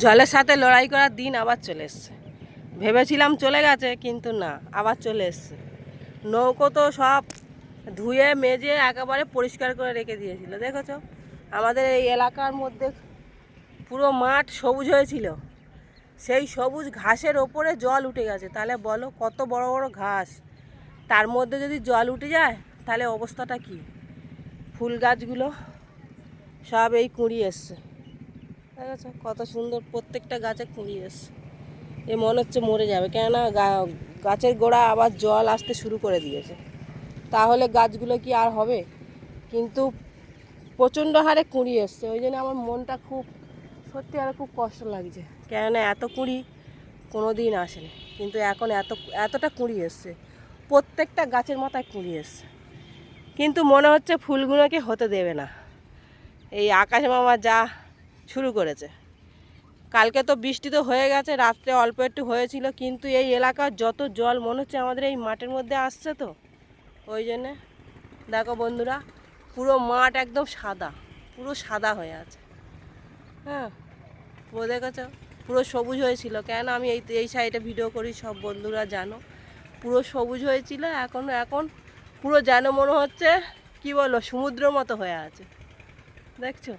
জলের সাথে লড়াই করার দিন আবার চলে এসছে। ভেবেছিলাম চলে গেছে, কিন্তু না, আবার চলে এসছে। নৌকো তো সব ধুয়ে মেজে একেবারে পরিষ্কার করে রেখে দিয়েছিল। দেখেছো, আমাদের এই এলাকার মধ্যে পুরো মাঠ সবুজ হয়েছিল, সেই সবুজ ঘাসের ওপরে জল উঠে গেছে। তাহলে বলো, কত বড় বড় ঘাস, তার মধ্যে যদি জল উঠে যায় তাহলে অবস্থাটা কি? ফুল গাছগুলো সব এই কুঁড়ি এসছে, দেখেছো কত সুন্দর, প্রত্যেকটা গাছে কুঁড়ি এসছে। এ মনে হচ্ছে মরে যাবে, কেননা গাছের গোড়া আবার জল আসতে শুরু করে দিয়েছে। তাহলে গাছগুলো কি আর হবে? কিন্তু প্রচণ্ড হারে কুঁড়ি এসছে, ওই জন্য আমার মনটা খুব, সত্যি আর খুব কষ্ট লাগছে। কেননা এত কুঁড়ি কোনো দিন আসেনি, কিন্তু এখন এতটা কুঁড়ি এসছে, প্রত্যেকটা গাছের মাথায় কুঁড়ি এসছে। কিন্তু মনে হচ্ছে ফুলগুলোকে হতে দেবে না, এই আকাশ মামা যা শুরু করেছে। কালকে তো বৃষ্টি তো হয়ে গেছে, রাত্রে অল্প একটু হয়েছিল, কিন্তু এই এলাকার যত জল মনে হচ্ছে আমাদের এই মাঠের মধ্যে আসছে, তো ওই জন্যে দেখো বন্ধুরা, পুরো মাঠ একদম সাদা, পুরো সাদা হয়ে আছে। হ্যাঁ, পুরো দেখেছো, পুরো সবুজ হয়েছিল। কেন আমি এই সাইডে ভিডিও করি, সব বন্ধুরা জানো, পুরো সবুজ হয়েছিল। এখন পুরো যেন মনে হচ্ছে কি বলো, সমুদ্রের মতো হয়ে আছে, দেখছো।